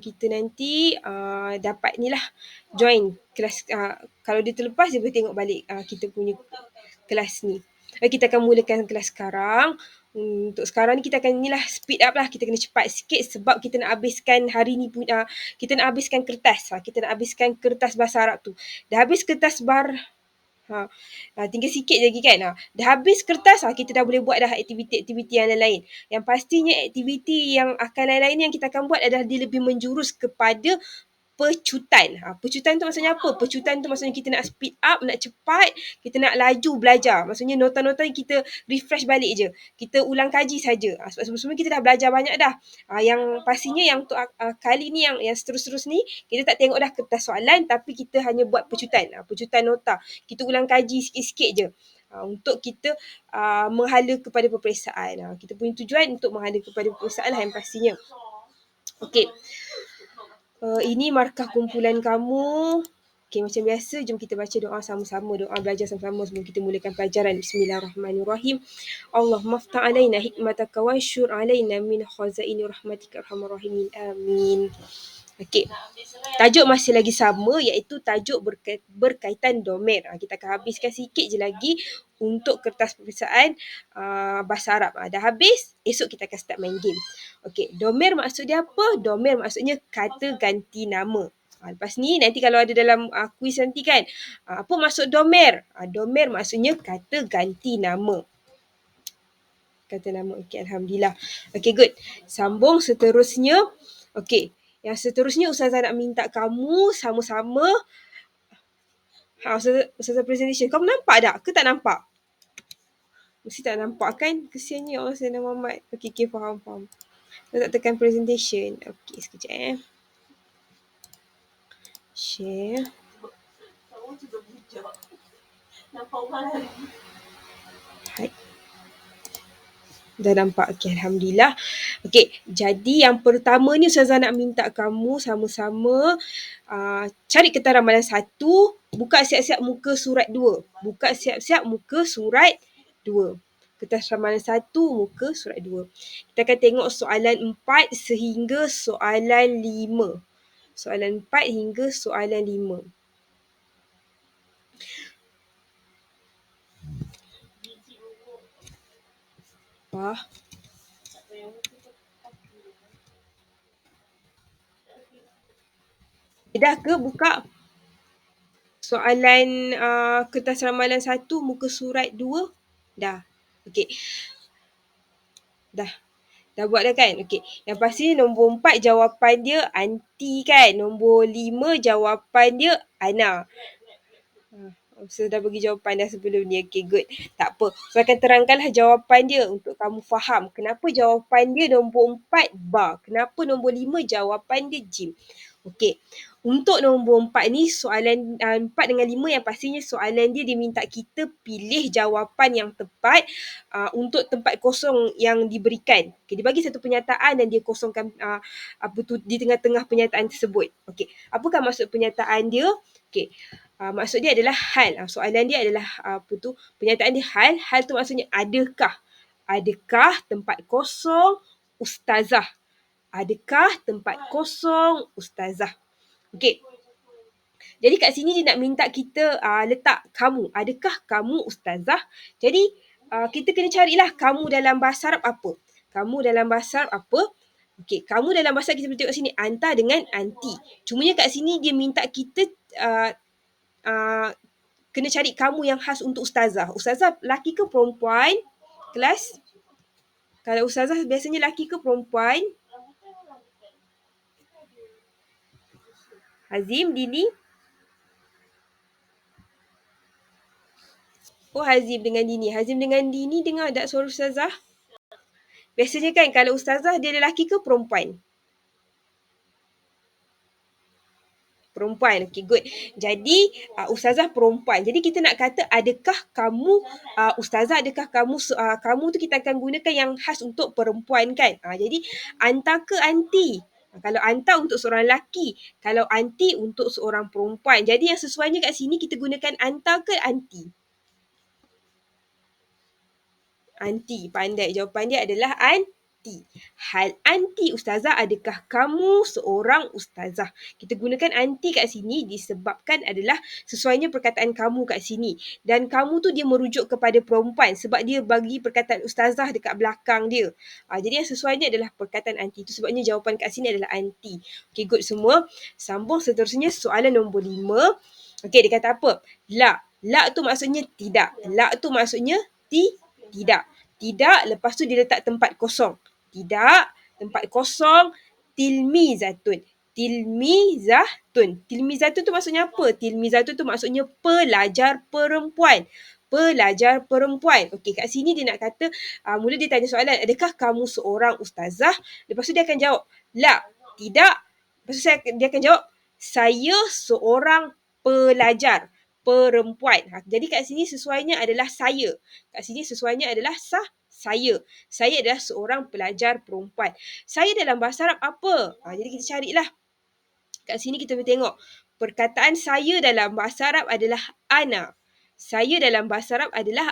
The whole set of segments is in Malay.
kita nanti dapat ni lah join kelas. Kalau dia terlepas, dia boleh tengok balik kita punya kelas ni. Kita akan mulakan kelas sekarang. Untuk sekarang ni kita akan ni lah speed up lah. Kita kena cepat sikit sebab kita nak habiskan hari ni punya, kita nak habiskan kertas. Kita nak habiskan kertas bahasa Arab tu. Dah habis kertas tinggal sikit lagi kan. Dah habis kertas, kita dah boleh buat dah aktiviti-aktiviti yang lain-lain. Yang pastinya aktiviti yang akan lain-lain yang kita akan buat adalah dia lebih menjurus kepada pecutan. Pecutan tu maksudnya apa? Pecutan tu maksudnya kita nak speed up, nak cepat, kita nak laju belajar. Maksudnya nota-nota kita refresh balik je. Kita ulang kaji saja. Sebab sebelum kita dah belajar banyak dah. Yang pastinya yang untuk kali ni, yang seterus-terus ni, kita tak tengok dah kertas soalan tapi kita hanya buat pecutan. Pecutan nota. Kita ulang kaji sikit-sikit je. Untuk kita menghala kepada peperiksaan. Kita punya tujuan untuk menghala kepada peperiksaan lah yang pastinya. Okey. Ini markah kumpulan kamu. Okey, macam biasa, jom kita baca doa sama-sama. Doa belajar sama-sama sebelum kita mulakan pelajaran. Bismillahirrahmanirrahim. Allahumma ftah alaina hikmataka wa syur alaina min khazaini rahmatika arhamar rahimin. Amin. Okey. Tajuk masih lagi sama, iaitu tajuk berkaitan domer. Kita akan habiskan sikit je lagi untuk kertas peperiksaan bahasa Arab. Dah habis, esok kita akan start main game. Okey, domer maksud dia apa? Domer maksudnya kata ganti nama. Lepas ni, nanti kalau ada dalam kuis nanti kan, apa maksud domer? Domer maksudnya kata ganti nama. Kata nama. Okey, Alhamdulillah. Okey, good. Sambung seterusnya. Okey, yang seterusnya Ustazah nak minta kamu sama-sama. Ustazah presentation. Kamu nampak tak? Ke tak nampak? Mesti tak nampak kan? Kesiannya Allah Sayyidina Muhammad. Okey, faham. Saya tak tekan presentation. Okey, sekejap Share. Hai. Dah nampak. Okey, Alhamdulillah. Okey, jadi yang pertama ni Ustazah nak minta kamu sama-sama cari kertas ramalan 1, buka siap-siap muka surat 2. Buka siap-siap muka surat 2. Kertas ramalan 1, muka surat 2. Kita akan tengok soalan 4 sehingga soalan 5. Soalan 4 hingga soalan 5. Dah ke buka soalan kertas ramalan 1 muka surat 2? Dah. Okey. Dah buat dah kan? Okey. Yang pasti nombor 4 jawapan dia anti kan? Nombor 5 jawapan dia Ana. Saya dah bagi jawapan dah sebelum ni. Okey, good. Tak apa. Saya akan terangkanlah jawapan dia untuk kamu faham. Kenapa jawapan dia nombor 4 Ba? Kenapa nombor 5 jawapan dia Jim? Okey. Untuk nombor 4 ni, soalan 4 dengan 5 yang pastinya soalan dia minta kita pilih jawapan yang tepat untuk tempat kosong yang diberikan. Okay, dia bagi satu pernyataan dan dia kosongkan di tengah-tengah pernyataan tersebut. Okey, apakah maksud pernyataan dia? Okey, maksud dia adalah hal. Soalan dia adalah pernyataan dia hal. Hal tu maksudnya adakah? Adakah tempat kosong ustazah? Adakah tempat kosong ustazah? Okey. Jadi kat sini dia nak minta kita letak kamu. Adakah kamu ustazah? Jadi kita kena carilah kamu dalam bahasa Arab apa. Kamu dalam bahasa Arab apa? Okey, kamu dalam bahasa Arab kita boleh tengok sini anta dengan anti. Cumanya kat sini dia minta kita kena cari kamu yang khas untuk ustazah. Ustazah laki ke perempuan? Kelas? Kalau ustazah biasanya laki ke perempuan? Hazim, Dini? Oh, Hazim dengan Dini. Hazim dengan Dini dengar tak suara ustazah? Biasanya kan kalau ustazah dia lelaki ke perempuan? Perempuan. Okay, good. Jadi ustazah perempuan. Jadi kita nak kata adakah kamu ustazah, adakah kamu tu kita akan gunakan yang khas untuk perempuan kan? Jadi anta ke anti? Kalau anta untuk seorang lelaki, kalau anti untuk seorang perempuan. Jadi yang sesuainya kat sini kita gunakan anta ke anti? Anti. Pandai. Jawapan dia adalah anti. anti. Hal anti ustazah, adakah kamu seorang ustazah? Kita gunakan anti kat sini disebabkan adalah sesuainya perkataan kamu kat sini. Dan kamu tu dia merujuk kepada perempuan sebab dia bagi perkataan ustazah dekat belakang dia. Jadi yang sesuainya adalah perkataan anti. Itu sebabnya jawapan kat sini adalah anti. Okay, good semua. Sambung seterusnya soalan nombor 5. Okay, dia kata apa? La. La tu maksudnya tidak. La tu maksudnya tidak. Tidak, lepas tu dia letak tempat kosong. Tidak, tempat kosong, tilmizatun. Tilmizatun. Tilmizatun tu maksudnya apa? Tilmizatun tu maksudnya pelajar perempuan. Pelajar perempuan. Okey, kat sini dia nak kata, mula dia tanya soalan, adakah kamu seorang ustazah? Lepas tu dia akan jawab, la, tidak. Lepas tu dia akan jawab, saya seorang pelajar perempuan. Jadi kat sini sesuainya adalah saya. Kat sini sesuainya adalah saya. Saya adalah seorang pelajar perempuan. Saya dalam bahasa Arab apa? Jadi kita carilah. Kat sini kita boleh tengok. Perkataan saya dalam bahasa Arab adalah ana. Saya dalam bahasa Arab adalah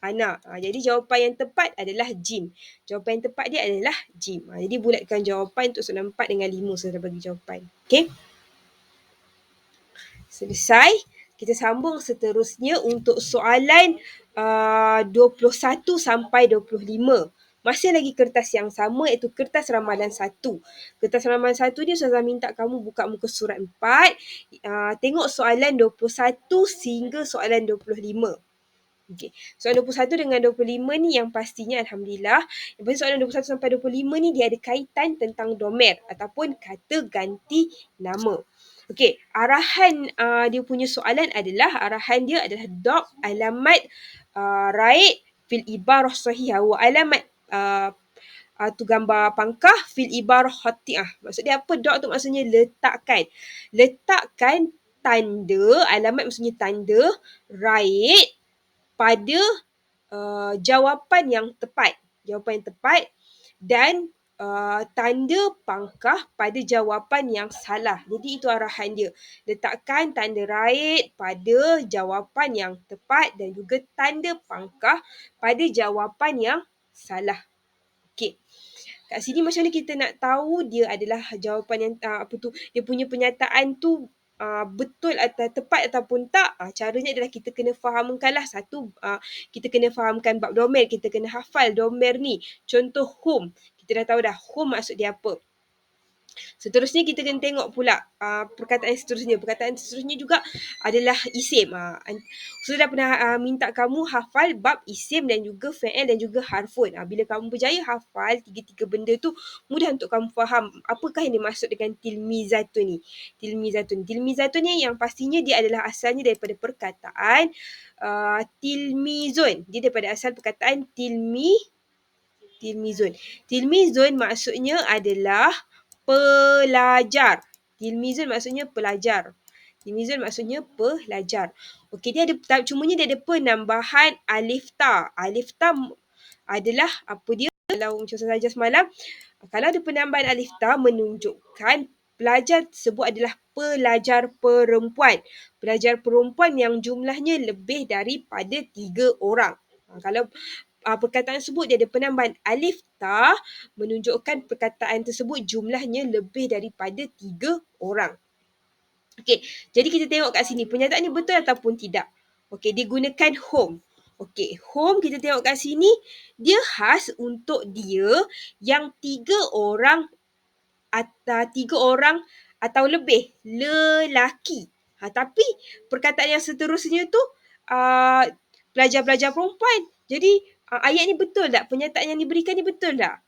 ana. Jadi jawapan yang tepat adalah jim. Jawapan yang tepat dia adalah jim. Jadi bulatkan jawapan untuk soalan 4 dengan 5 saya dah bagi jawapan. Okey. Selesai. Kita sambung seterusnya untuk soalan 21 sampai 25. Masih lagi kertas yang sama iaitu kertas ramalan 1. Kertas ramalan 1 ni Ustazah minta kamu buka muka surat 4. Tengok soalan 21 sehingga soalan 25. Okay. Soalan 21 dengan 25 ni yang pastinya Alhamdulillah. Yang pasti soalan 21 sampai 25 ni dia ada kaitan tentang domer ataupun kata ganti nama. Okey, arahan dia punya soalan adalah, arahan dia adalah dog alamat raid fil ibarah sahihah wa alamat tu gambar pangkah fil ibarah khati'ah. Maksud dia apa? Dog tu maksudnya letakkan. Letakkan tanda, alamat maksudnya tanda, raid pada jawapan yang tepat. Jawapan yang tepat dan tanda pangkah pada jawapan yang salah. Jadi itu arahan dia. Letakkan tanda raid pada jawapan yang tepat dan juga tanda pangkah pada jawapan yang salah. Okey. Kat sini macam mana kita nak tahu dia adalah jawapan yang dia punya pernyataan tu betul atau tepat ataupun tak? Caranya adalah kita kena fahamkanlah satu, kita kena fahamkan bab domer, kita kena hafal domer ni. Contoh home, kita dah tahu dah home maksud dia apa. Seterusnya kita kena tengok pula perkataan seterusnya. Perkataan seterusnya juga adalah isim. Saya dah pernah minta kamu hafal bab isim dan juga fi'il dan juga harfun. Bila kamu berjaya hafal tiga-tiga benda tu, mudah untuk kamu faham apakah yang dimaksud dengan tilmizatun ni. Tilmizatun ni yang pastinya dia adalah asalnya daripada perkataan tilmizun. Dia daripada asal perkataan tilmizun. Tilmizun maksudnya adalah pelajar. Tilmizun maksudnya pelajar. Tilmizun maksudnya pelajar. Okey, dia ada cumanya dia ada penambahan alif ta. Alif ta adalah apa dia? Kalau macam saja semalam, kalau ada penambahan alif ta menunjukkan pelajar tersebut adalah pelajar perempuan. Pelajar perempuan yang jumlahnya lebih daripada 3 orang. Kalau perkataan tersebut dia ada penambahan alif ta menunjukkan perkataan tersebut jumlahnya lebih daripada 3 orang. Okey, jadi kita tengok kat sini pernyataan ni betul ataupun tidak. Okey, digunakan home. Okey, home kita tengok kat sini dia khas untuk dia yang 3 orang atau lebih lelaki. Tapi perkataan yang seterusnya tu pelajar-pelajar perempuan. Jadi ayat ni betul tak? Pernyataan yang diberikan ni betul tak?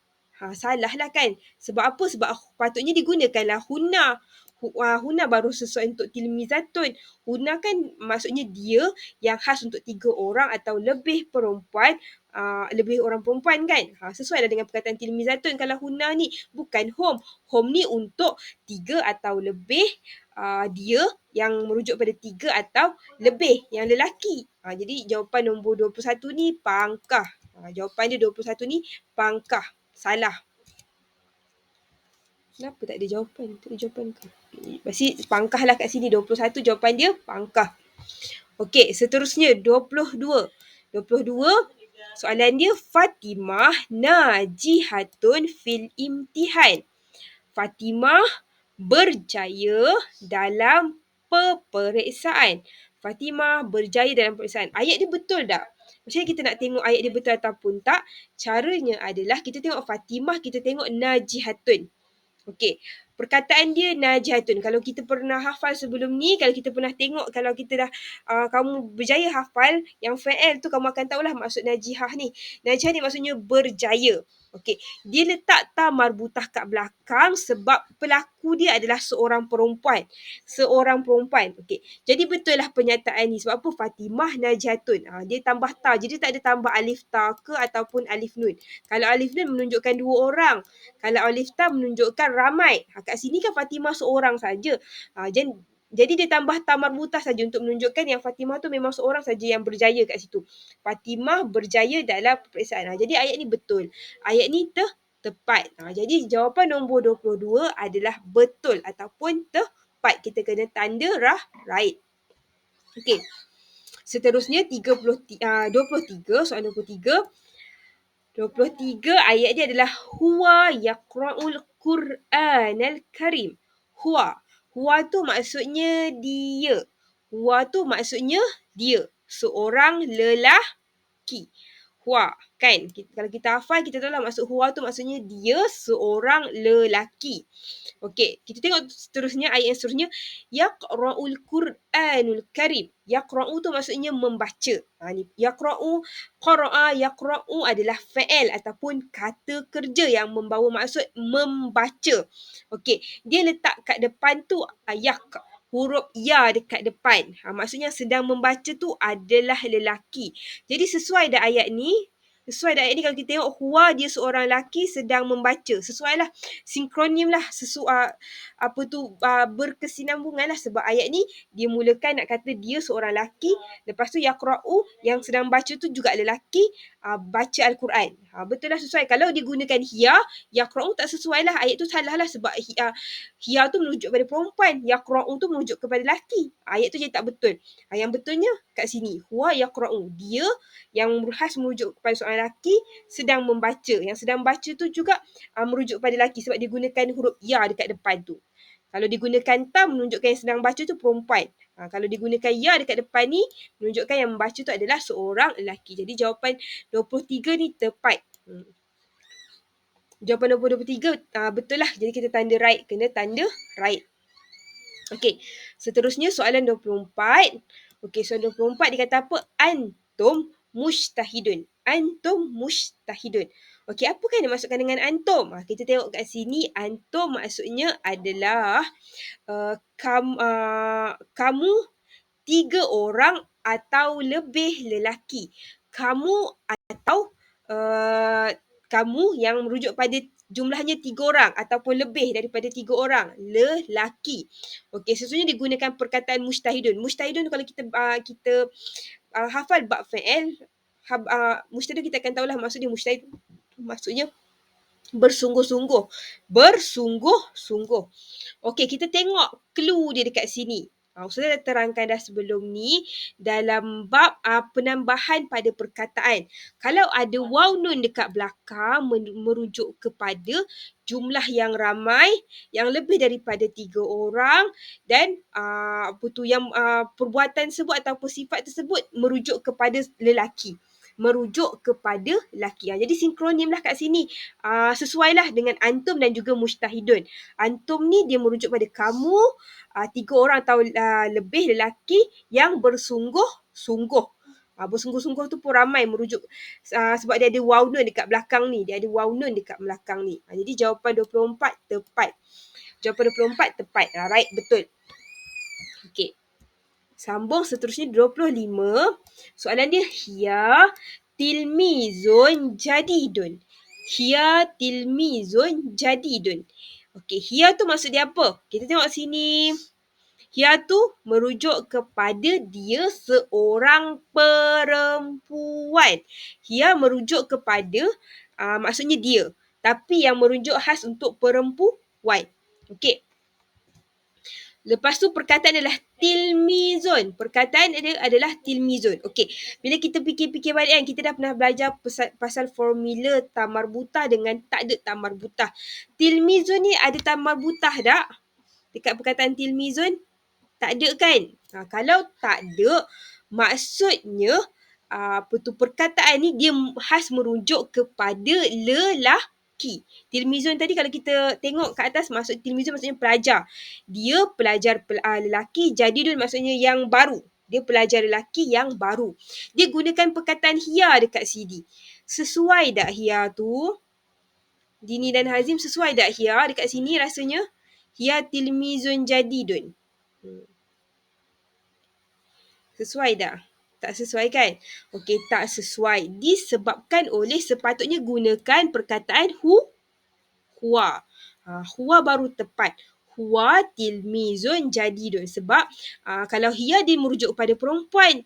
Salah lah kan? Sebab apa? Sebab patutnya digunakanlah hunna. Hunna baru sesuai untuk tilmizatun. Hunna kan maksudnya dia yang khas untuk 3 orang atau lebih perempuan, lebih orang perempuan kan. Sesuai lah dengan perkataan tilmizatun. Kalau hunna ni bukan home. Home ni untuk 3 atau lebih dia yang merujuk pada 3 atau lebih yang lelaki. Jadi jawapan nombor 21 ni pangkah. Jawapan dia 21 ni pangkah. Salah. Kenapa tak ada jawapan? Tak ada jawapan ke? Pasti pangkah lah kat sini. 21 jawapan dia pangkah. Okey, seterusnya 22. 22 Soalan dia, Fatimah najihatun fil imtihan. Fatimah berjaya dalam peperiksaan. Fatimah berjaya dalam peperiksaan. Ayat dia betul tak? Macam mana kita nak tengok ayat dia betul ataupun tak? Caranya adalah kita tengok Fatimah, kita tengok najihatun. Okey. Perkataan dia najihatun. Kalau kita pernah hafal sebelum ni, kalau kita pernah tengok, kalau kita dah kamu berjaya hafal yang fa'il tu, kamu akan tahulah maksud najihah ni. Najihah ni maksudnya berjaya. Okey, dia letak ta marbutah kat belakang sebab pelaku dia adalah seorang perempuan. Seorang perempuan. Okey. Jadi betul lah pernyataan ni. Sebab apa? Fatimah najihatun. Dia tambah ta. Jadi tak ada tambah alif ta ke ataupun alif nun. Kalau alif nun menunjukkan dua orang. Kalau alif ta menunjukkan ramai. Kat sini kan Fatimah seorang saja. Jadi dia tambah ta marbutah saja untuk menunjukkan yang Fatimah tu memang seorang saja yang berjaya kat situ. Fatimah berjaya dalam peperiksaan. Jadi ayat ni betul. Ayat ni tepat. Jadi jawapan nombor 22 adalah betul ataupun tepat. Kita kena tanda right. Okey. Seterusnya 23, soalan 23. 23 ayat dia adalah huwa yaqra'ul Qur'anal Karim. Huwa. Huwa tu maksudnya dia. Huwa tu maksudnya dia. Seorang lelaki. Huwa. Kan? Kalau kita hafal, kita tahu lah maksud huwa tu maksudnya dia seorang lelaki. Okey, kita tengok seterusnya, ayat yang seterusnya. Yaqra'ul Qur'anul Karim. Yaqra'u tu maksudnya membaca. Ni yaqra'u, qara'a, yaqra'u adalah fa'il ataupun kata kerja yang membawa maksud membaca. Okey, dia letak kat depan tu yak. Huruf ya dekat depan. Maksudnya sedang membaca tu adalah lelaki. Jadi sesuai dah ayat ni. Sesuai dah ayat ni, kalau kita tengok huwa dia seorang lelaki sedang membaca. Sesuai lah. Sinkronim lah. Berkesinambungan lah. Sebab ayat ni dia mulakan nak kata dia seorang lelaki. Lepas tu yaqra'u yang sedang baca tu juga lelaki. Baca Al-Quran. Betul lah sesuai. Kalau digunakan hiya, yaqra'u tak sesuai lah. Ayat tu salah lah sebab hiya tu merujuk pada perempuan. Yaqra'u tu merujuk kepada lelaki. Ayat tu jadi tak betul. Yang betulnya kat sini. Huwa yaqra'u. Dia yang khas merujuk kepada seorang lelaki sedang membaca. Yang sedang baca tu juga merujuk pada lelaki sebab digunakan huruf ya dekat depan tu. Kalau digunakan ta menunjukkan yang sedang baca tu perempuan. Kalau digunakan ya dekat depan ni menunjukkan yang membaca tu adalah seorang lelaki. Jadi jawapan 23 ni tepat. Jawapan nombor 23 betul lah. Jadi kita tanda right. Kena tanda right. Okey. Seterusnya soalan 24. Okey, soalan 24 dia kata apa? Antum mujtahidun. Antum mujtahidun. Okey, apa kan dia masukkan dengan antum? Kita tengok kat sini. Antum maksudnya adalah kamu 3 orang atau lebih lelaki. Kamu atau kamu yang merujuk pada jumlahnya 3 orang ataupun lebih daripada 3 orang lelaki. Okey, sesungguhnya digunakan perkataan mujtahidun. Mujtahidun kalau kita hafal bab fa'il, mujtahidun kita akan tahulah maksud dia. Mujtahid maksudnya bersungguh-sungguh. Bersungguh-sungguh. Okey, kita tengok clue dia dekat sini. Ustazah dah terangkan dah sebelum ni dalam bab penambahan pada perkataan. Kalau ada waw nun dekat belakang merujuk kepada jumlah yang ramai, yang lebih daripada 3 orang dan perbuatan tersebut ataupun sifat tersebut merujuk kepada lelaki. Merujuk kepada lelaki. Jadi sinkronim lah kat sini. Sesuailah dengan antum dan juga mujtahidun. Antum ni dia merujuk pada kamu, 3 orang atau lebih lelaki yang bersungguh-sungguh. Bersungguh-sungguh tu pun ramai merujuk sebab dia ada waw nun dekat belakang ni. Dia ada waw nun dekat belakang ni. Jadi jawapan 24 tepat. Jawapan 24 tepat. Right, betul. Okey. Sambung seterusnya 25. Soalan dia hiya tilmizun jadidun. Hiya tilmizun jadidun. Okey, hiya tu maksud dia apa? Kita tengok sini. Hiya tu merujuk kepada dia seorang perempuan. Hiya merujuk kepada maksudnya dia. Tapi yang merujuk khas untuk perempuan. Okey. Lepas tu perkataan adalah tilmizun. Perkataan dia adalah tilmizun. Okey. Bila kita fikir-fikir balik kan, kita dah pernah belajar pasal formula tamarbutah dengan tak ada tamarbutah. Tilmizun ni ada tamarbutah tak? Dekat perkataan tilmizun? Tak ada kan? Kalau tak ada, maksudnya apa tu, perkataan ni dia khas merujuk kepada lelaki. Tilmizun tadi kalau kita tengok kat atas, maksud tilmizun maksudnya pelajar. Dia pelajar lelaki, jadidun maksudnya yang baru. Dia pelajar lelaki yang baru. Dia gunakan perkataan hiya dekat sini. Sesuai tak hiya tu? Dini dan Hazim, sesuai tak hiya dekat sini rasanya? Hiya tilmizun jadidun. Sesuai tak? Tak sesuai kan? Okey, tak sesuai. Disebabkan oleh sepatutnya gunakan perkataan huwa. Huwa baru tepat. Huwa tilmizun jadidun. Sebab kalau hiya dia merujuk kepada perempuan.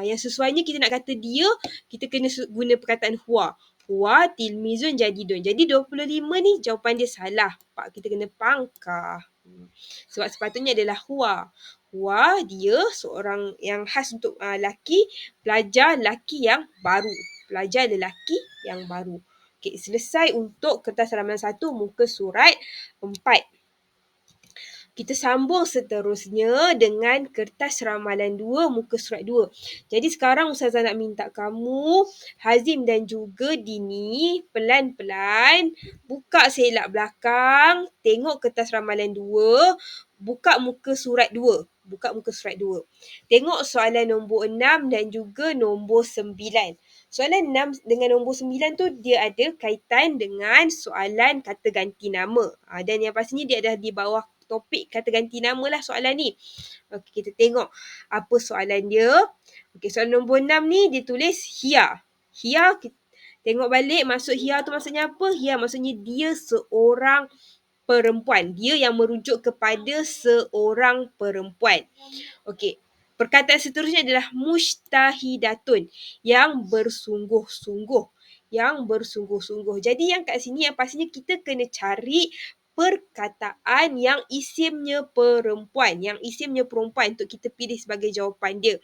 Yang sesuainya kita nak kata dia, kita kena guna perkataan huwa. Huwa tilmizun jadidun. Jadi 25 ni jawapan dia salah. Pak kita kena pangkah. Sebab sepatutnya adalah huwa. Huwa dia seorang yang khas untuk lelaki, pelajar lelaki yang baru. Pelajar lelaki yang baru. Okey, selesai untuk kertas halaman 1 muka surat 4. Kita sambung seterusnya dengan kertas ramalan 2 muka surat 2. Jadi sekarang Ustazah nak minta kamu, Hazim dan juga Dini, pelan-pelan buka selak belakang, tengok kertas ramalan 2, buka muka surat 2. Buka muka surat 2. Tengok soalan nombor 6 dan juga nombor 9. Soalan 6 dengan nombor 9 tu dia ada kaitan dengan soalan kata ganti nama. Dan yang pastinya dia ada di bawah topik kata ganti nama lah soalan ni. Okey, kita tengok apa soalan dia. Okey, soalan nombor 6 ni dia tulis hiya. Hiya, tengok balik maksud hiya tu maksudnya apa? Hiya maksudnya dia seorang perempuan. Dia yang merujuk kepada seorang perempuan. Okey. Perkataan seterusnya adalah mustahidatun, yang bersungguh-sungguh. Yang bersungguh-sungguh. Jadi yang kat sini yang pastinya kita kena cari perkataan yang isimnya perempuan. Yang isimnya perempuan untuk kita pilih sebagai jawapan dia.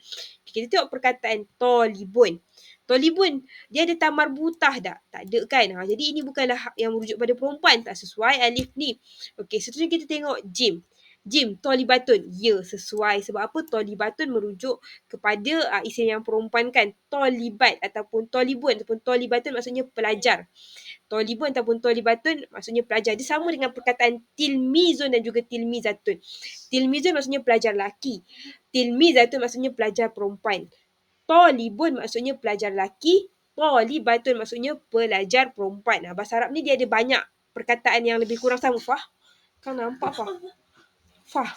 Kita tengok perkataan tolibun. Tolibun, dia ada tamarbutah tak? Tak ada kan? Jadi ini bukanlah yang merujuk pada perempuan. Tak sesuai alif ni. Okey, seterusnya kita tengok jim. Jim, tolibatun. Ya, sesuai. Sebab apa? Tolibatun merujuk kepada isim yang perempuan kan. Tolibat ataupun tolibun ataupun tolibatun maksudnya pelajar. Tolibun ataupun tolibatun maksudnya pelajar. Dia sama dengan perkataan tilmizun dan juga tilmizatun. Tilmizun maksudnya pelajar lelaki. Tilmizatun maksudnya pelajar perempuan. Tolibun maksudnya pelajar lelaki. Tolibatun maksudnya pelajar perempuan. Bahasa Arab ni dia ada banyak perkataan yang lebih kurang sama. Fah? Kau nampak Fah? Fah.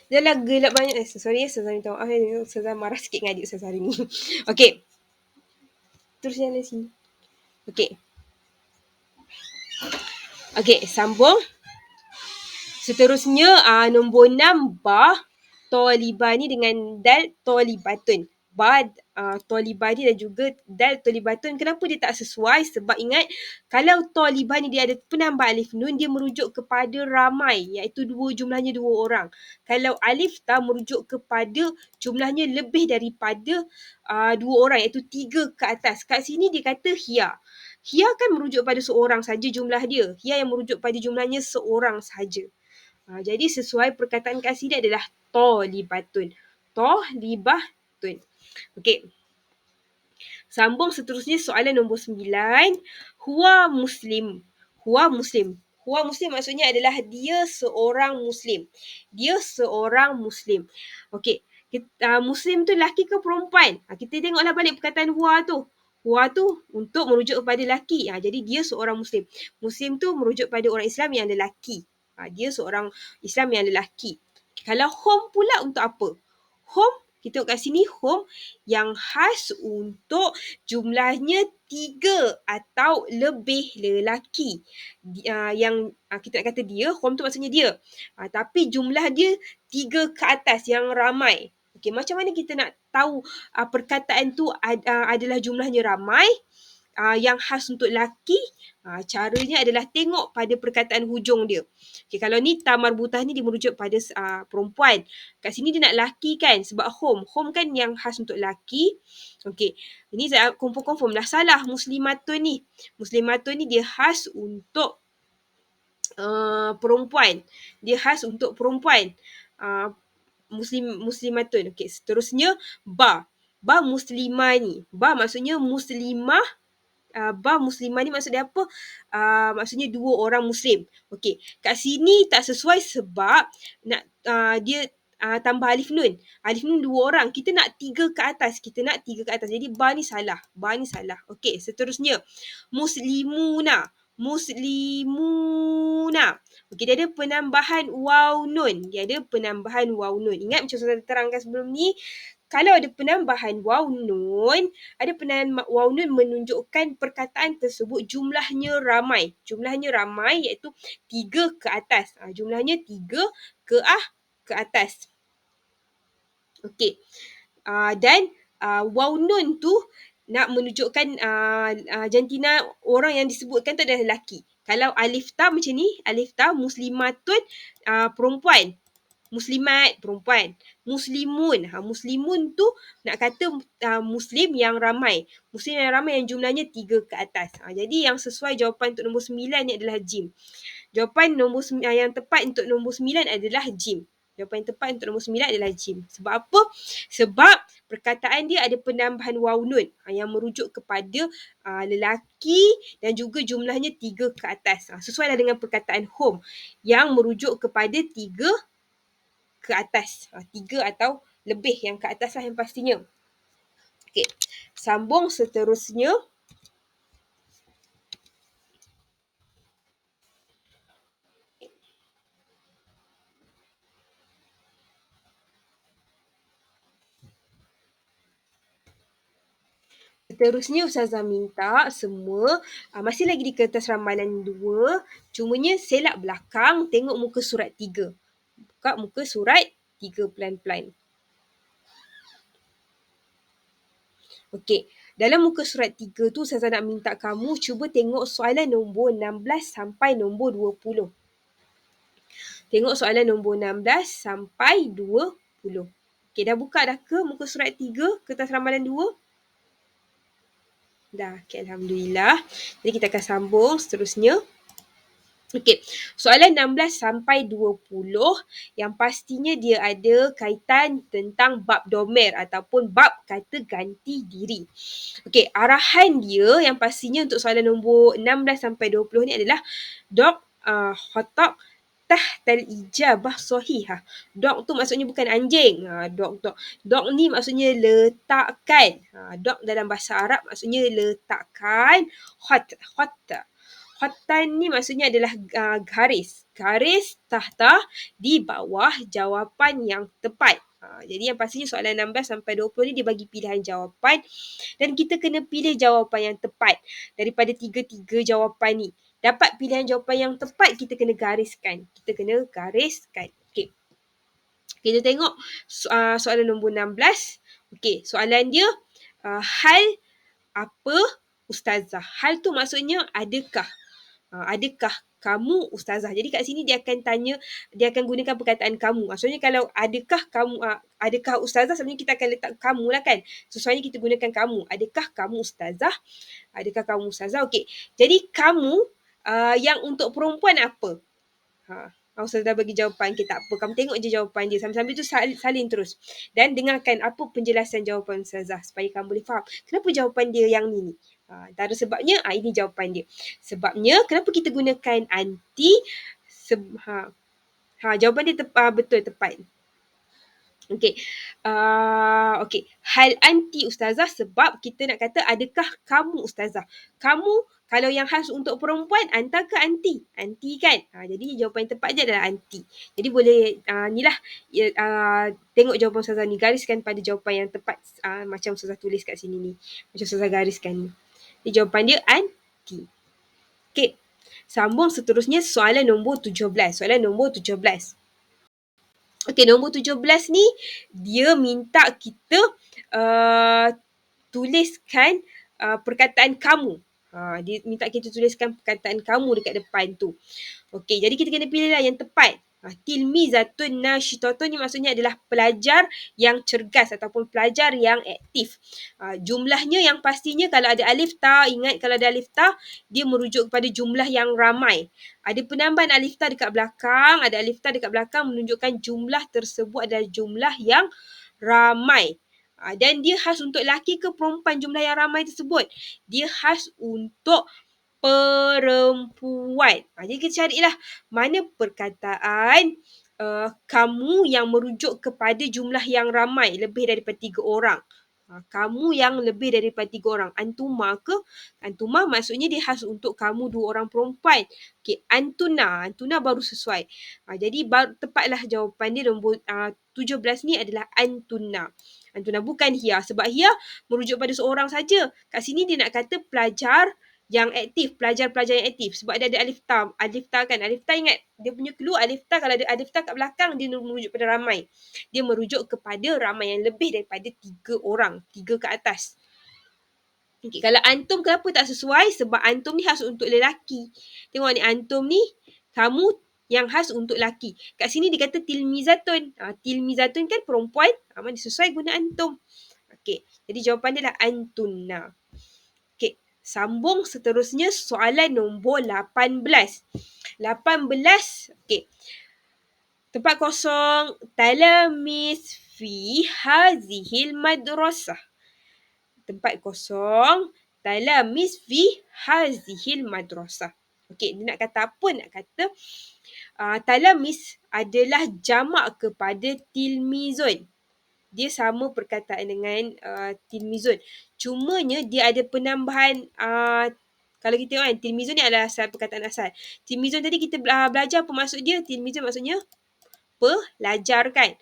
Dia lah gelap banyak. Sorry ya, Ustazah minta maaf. Ustazah marah sikit dengan adik Ustazah hari ni. Okey. Terus yang dari sini. Okey. Okey, sambung. Seterusnya nombor 6 ba tolibah ni dengan dal tolibatun. Ba tolibah ni dan juga dal tolibatun. Kenapa dia tak sesuai? Sebab ingat kalau tolibah ni dia ada penambah alif nun, dia merujuk kepada ramai, iaitu jumlahnya dua orang. Kalau alif ta merujuk kepada jumlahnya lebih daripada dua orang, iaitu 3 ke atas. Kat sini dia kata hiya. Hiya kan merujuk pada seorang saja jumlah dia. Hiya yang merujuk pada jumlahnya seorang saja. Jadi sesuai perkataan kat sini adalah tolibatun. Tolibatun. Okey. Sambung seterusnya soalan nombor 9. Huwa muslim. Huwa muslim. Huwa muslim maksudnya adalah dia seorang muslim. Dia seorang muslim. Okey. Muslim tu lelaki ke perempuan? Kita tengoklah balik perkataan huwa tu. Huwa tu untuk merujuk kepada lelaki. Jadi dia seorang muslim. Muslim tu merujuk pada orang Islam yang lelaki. Dia seorang Islam yang lelaki. Kalau home pula untuk apa? Home, kita tengok kat sini home yang khas untuk jumlahnya 3 atau lebih lelaki. Yang kita nak kata dia, home tu maksudnya dia. Tapi jumlah dia 3 ke atas yang ramai. Okey, macam mana kita nak tahu perkataan tu adalah jumlahnya ramai? yang khas untuk laki, caranya adalah tengok pada perkataan hujung dia. Okay, kalau ni ta marbutah ni dia merujuk pada perempuan. Kat sini dia nak laki kan, sebab home. Home kan yang khas untuk laki. Okay, ini saya confirm lah salah muslimatun ni. Muslimatun ni dia khas untuk perempuan. Dia khas untuk perempuan. Muslimatun. Okey, seterusnya ba. Ba muslimani. Ba maksudnya muslimah. Ba muslimah ni maksud dia apa? Maksudnya dua orang muslim. Okey, kat sini tak sesuai sebab nak dia tambah alif nun. Alif nun dua orang. Kita nak tiga ke atas. Jadi ba ni salah. Ba ni salah. Okey, seterusnya. Muslimuna. Muslimuna. Okey, dia ada penambahan waw nun. Ingat macam saya terangkan sebelum ni, kalau ada penambahan waw nun, menunjukkan perkataan tersebut jumlahnya ramai. Jumlahnya ramai iaitu 3 ke atas. Jumlahnya 3 ke atas. Okey. Dan waw nun tu nak menunjukkan jantina orang yang disebutkan tu adalah lelaki. Kalau alif ta macam ni, alif ta muslimatun perempuan. Muslimat perempuan. Muslimun. Muslimun tu nak kata muslim yang ramai. Muslim yang ramai yang jumlahnya 3 ke atas. Jadi yang sesuai jawapan untuk nombor 9 ni adalah jim. Jawapan yang tepat untuk nombor 9 adalah jim. Jawapan yang tepat untuk nombor 9 adalah jim. Sebab apa? Sebab perkataan dia ada penambahan waw nun yang merujuk kepada lelaki dan juga jumlahnya 3 ke atas. Sesuailah dengan perkataan home yang merujuk kepada 3 ke atas. 3 atau lebih yang ke atas lah yang pastinya. Okey. Sambung seterusnya. Seterusnya Ustazah minta semua masih lagi di kertas ramalan 2, cumanya selak belakang, tengok muka surat 3. Buka muka surat 3 pelan-pelan. Okey, dalam muka surat 3 tu Ustazah nak minta kamu cuba tengok soalan nombor 16 sampai nombor 20. Tengok soalan nombor 16 sampai 20. Okey, dah buka dah ke muka surat 3, kertas ramalan 2? Dah, okay, Alhamdulillah. Jadi kita akan sambung seterusnya. Okey, soalan 16 sampai 20 yang pastinya dia ada kaitan tentang bab domer ataupun bab kata ganti diri. Okey, arahan dia yang pastinya untuk soalan nombor 16 sampai 20 ni adalah dok khatak tahtal ijabah sahihah. Dok tu maksudnya bukan anjing. Dok ni maksudnya letakkan. Dok dalam bahasa Arab maksudnya letakkan. Khattan ni maksudnya adalah garis. Garis tahta di bawah jawapan yang tepat. Jadi yang pastinya soalan 16 sampai 20 ni dia bagi pilihan jawapan dan kita kena pilih jawapan yang tepat daripada tiga-tiga jawapan ni. Dapat pilihan jawapan yang tepat, kita kena gariskan. Okey. Kita tengok soalan nombor 16. Okey, soalan dia hal apa ustazah? Hal tu maksudnya adakah? Adakah kamu ustazah? Jadi kat sini dia akan gunakan perkataan kamu. Maksudnya kalau adakah ustazah, sebenarnya kita akan letak kamu lah kan. Sesuainya kita gunakan kamu. Adakah kamu ustazah? Okey. Jadi kamu yang untuk perempuan apa? Ustazah bagi jawapan, kita apa? Kamu tengok je jawapan dia. Sambil-sambil tu salin terus. Dan dengarkan apa penjelasan jawapan ustazah supaya kamu boleh faham. Kenapa jawapan dia yang ni? Antara sebabnya, ini jawapan dia. Sebabnya, kenapa kita gunakan anti? Jawapan dia betul, tepat. Okey. Okey. Hal anti ustazah sebab kita nak kata adakah kamu ustazah? Kamu kalau yang khas untuk perempuan anta ke anti? Anti kan? Jadi jawapan yang tepat je adalah anti. Jadi boleh tengok jawapan ustazah ni, gariskan pada jawapan yang tepat macam ustazah tulis kat sini ni. Macam ustazah gariskan ni. Jadi jawapan dia anti. Okey. Sambung seterusnya soalan nombor 17. Okey, nombor 17 ni dia minta kita tuliskan perkataan kamu. Dia minta kita tuliskan perkataan kamu dekat depan tu. Okey, jadi kita kena pilihlah yang tepat. Tilmizatun nasyitatun ni maksudnya adalah pelajar yang cergas ataupun pelajar yang aktif. Jumlahnya yang pastinya kalau ada alif ta, ingat kalau ada alif ta, dia merujuk kepada jumlah yang ramai. Ada penambahan alif ta dekat belakang, ada alif ta dekat belakang menunjukkan jumlah tersebut adalah jumlah yang ramai. Dan dia khas untuk lelaki ke perempuan jumlah yang ramai tersebut? Dia khas untuk perempuan. Jadi kita carilah mana perkataan kamu yang merujuk kepada jumlah yang ramai, lebih daripada 3 orang. Kamu yang lebih daripada 3 orang. Antuma ke? Antuma maksudnya dia khas untuk kamu 2 orang perempuan. Okey, antuna. Antuna baru sesuai. Jadi tepatlah jawapan dia nombor 17 ni adalah antuna. Antuna bukan hia. Sebab hia merujuk pada seorang saja. Kat sini dia nak kata pelajar yang aktif, pelajar-pelajar yang aktif. Sebab dia ada alif ta. Alif ta kan, alif ta ingat, dia punya clue alif ta, kalau ada alif ta kat belakang, dia merujuk pada ramai. Dia merujuk kepada ramai yang lebih daripada 3 orang, 3 ke atas. Okay, kalau antum kenapa tak sesuai? Sebab antum ni khas untuk lelaki. Tengok ni, antum ni, kamu yang khas untuk lelaki. Kat sini dia kata tilmizatun. Tilmizatun kan perempuan, mana sesuai guna antum. Okay, jadi jawapan dia adalah antuna. Okay, sambung seterusnya soalan nombor 18. 18, okay. Tempat kosong. Talamis fi hazihil madrasah. Tempat kosong. Talamis fi hazihil madrasah. Okay, dia nak kata apa? Nak kata talamis adalah jamak kepada tilmizun. Dia sama perkataan dengan tilmizun. Cumanya dia ada penambahan, kalau kita tengok kan, tilmizun ni adalah asal, perkataan asal. Tilmizun tadi kita belajar apa maksud dia? Tilmizun maksudnya pelajar kan.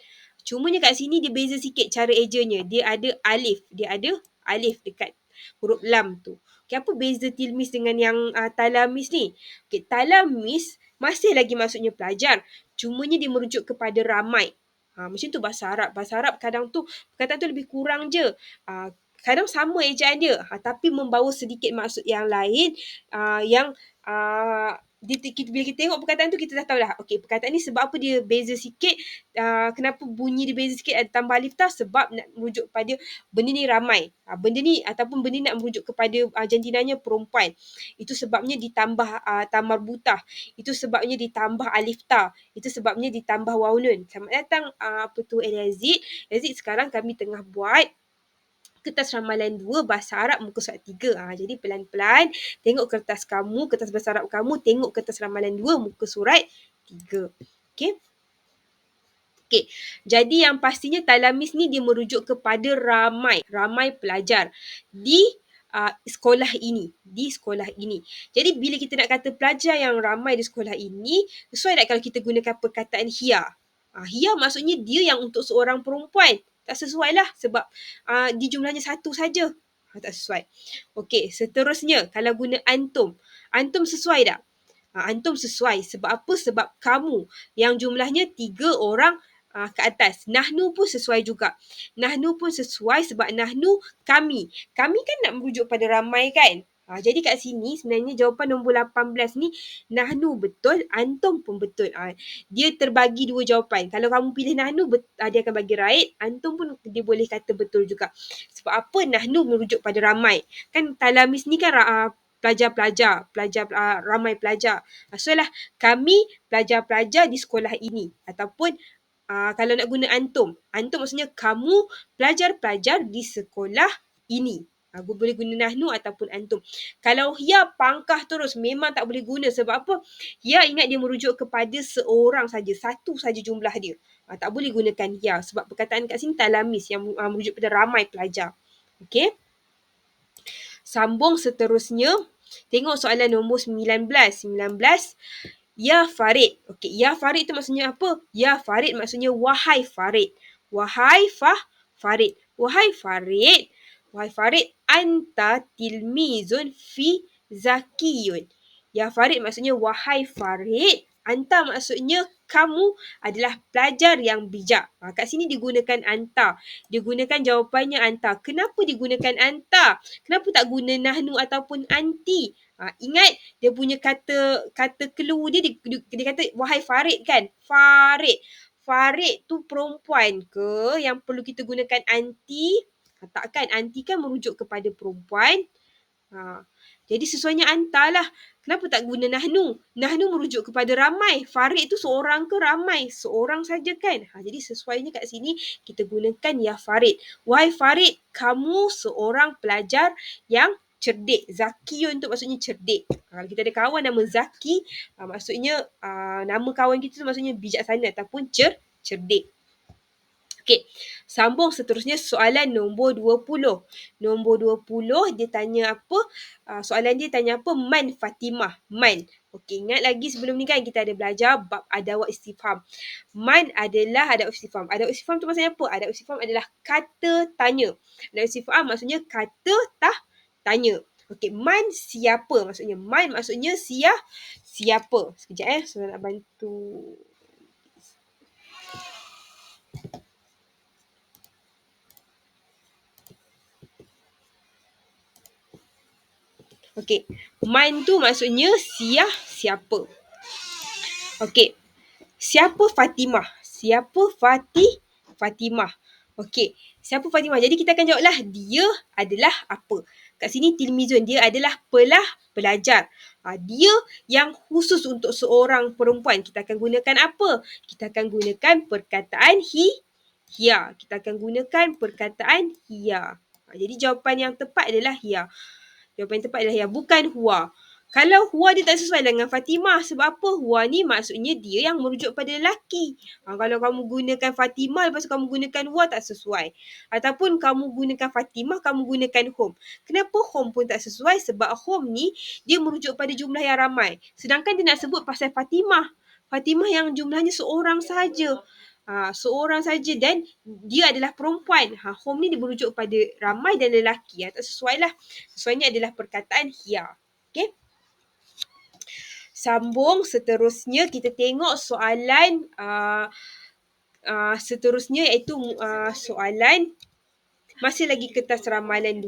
Cumanya kat sini dia beza sikit cara ejanya. Dia ada alif. Dia ada alif dekat huruf lam tu. Okay, apa beza tilmiz dengan yang talamis ni? Okay, talamis masih lagi maksudnya pelajar. Cumanya dia merujuk kepada ramai. Macam tu bahasa Arab. Bahasa Arab kadang tu perkataan tu lebih kurang je. Kadang sama ejaan dia, tapi membawa sedikit maksud yang lain, yang bila kita tengok perkataan tu kita dah tahu dah. Okey, perkataan ni sebab apa dia beza sikit, kenapa bunyi dia beza sikit, ada tambah alif ta, sebab nak merujuk pada benda ni ramai. Benda ni ataupun benda ni nak merujuk kepada jantinanya perempuan. Itu sebabnya ditambah tamar butah. Itu sebabnya ditambah alif ta. Itu sebabnya ditambah waw nun. Selamat datang Yazid. Yazid, sekarang kami tengah buat kertas ramalan 2 bahasa Arab muka surat 3. Jadi pelan-pelan tengok kertas kamu, kertas bahasa Arab kamu, tengok kertas ramalan 2 muka surat 3. Okey. Okey. Jadi yang pastinya talamis ni dia merujuk kepada ramai pelajar di sekolah ini. Jadi bila kita nak kata pelajar yang ramai di sekolah ini, sesuai tak kalau kita gunakan perkataan hia? Hia maksudnya dia yang untuk seorang perempuan. Tak sesuai lah sebab di jumlahnya satu saja. Tak sesuai. Okey, seterusnya kalau guna antum. Antum sesuai tak? Antum sesuai. Sebab apa? Sebab kamu yang jumlahnya 3 orang ke atas. Nahnu pun sesuai juga. Nahnu pun sesuai sebab nahnu kami. Kami kan nak merujuk pada ramai kan? Jadi kat sini sebenarnya jawapan nombor 18 ni nahnu betul, antum pun betul. Dia terbagi 2 jawapan. Kalau kamu pilih nahnu, dia akan bagi right. Antum pun dia boleh kata betul juga. Sebab apa nahnu merujuk pada ramai? Kan talamis ni kan pelajar, ramai pelajar. So lah, kami pelajar-pelajar di sekolah ini. Ataupun kalau nak guna antum maksudnya kamu pelajar-pelajar di sekolah ini. Boleh guna nahnu ataupun antum. Kalau hia pangkah terus memang tak boleh guna. Sebab apa? Hia ingat dia merujuk kepada seorang saja, satu saja jumlah dia. Tak boleh gunakan hia sebab perkataan kat sini talamis yang merujuk pada ramai pelajar. Okey. Sambung seterusnya. Tengok soalan nombor 19. Ya Farid. Okey, ya Farid tu maksudnya apa? Ya Farid maksudnya wahai Farid. Wahai Farid. Wahai Farid. Wahai Farid, anta tilmizun fi zakiyun. Ya Farid maksudnya wahai Farid, Anta maksudnya kamu adalah pelajar yang bijak. Kat sini digunakan anta. Digunakan jawapannya anta. Kenapa digunakan anta? Kenapa tak guna nahnu ataupun anti? Ingat dia punya kata clue dia kata wahai Farid kan? Farid. Farid tu perempuan ke yang perlu kita gunakan anti? Takkan anti kan merujuk kepada perempuan. Ha. Jadi sesuainya anta lah. Kenapa tak guna nahnu? Nahnu merujuk kepada ramai. Farid tu seorang ke ramai? Seorang saja kan? Jadi sesuainya kat sini kita gunakan ya Farid. Wahai Farid, kamu seorang pelajar yang cerdik. Zakiyun tu maksudnya cerdik. Kalau kita ada kawan nama Zaki, maksudnya nama kawan kita tu maksudnya bijaksana ataupun cerdik. Okey, sambung seterusnya soalan nombor 20. Nombor 20 dia tanya apa? Soalan dia tanya apa? Man Fatimah. Man. Okey, ingat lagi sebelum ni kan kita ada belajar bab adawat istifham. Man adalah adawat istifham. Adawat istifham tu maksudnya apa? Adawat istifham adalah kata tanya. Adawat istifham maksudnya kata tanya. Okey, man siapa? Maksudnya man maksudnya siapa? Sekejap saya nak bantu. Okey, man tu maksudnya siapa. Okey, siapa Fatimah? Siapa Fatimah? Okey, siapa Fatimah? Jadi kita akan jawablah dia adalah apa. Kat sini tilmizun, dia adalah pelajar. Dia yang khusus untuk seorang perempuan. Kita akan gunakan apa? Kita akan gunakan perkataan hiya. Kita akan gunakan perkataan hiya. Jadi jawapan yang tepat adalah hiya. Jawapan yang tepat adalah ya, bukan huwa. Kalau huwa dia tak sesuai dengan Fatimah. Sebab apa? Huwa ni maksudnya dia yang merujuk pada lelaki. Kalau kamu gunakan Fatimah, lepas tu kamu gunakan huwa, tak sesuai. Ataupun kamu gunakan Fatimah, kamu gunakan home. Kenapa home pun tak sesuai? Sebab home ni, dia merujuk pada jumlah yang ramai. Sedangkan dia nak sebut pasal Fatimah. Fatimah yang jumlahnya seorang sahaja. Seorang saja dan dia adalah perempuan. Home ni dia merujuk pada ramai dan lelaki. Tak sesuai lah. Sesuainya adalah perkataan hiya. Okay. Sambung seterusnya kita tengok soalan seterusnya iaitu soalan masih lagi kertas ramalan 2.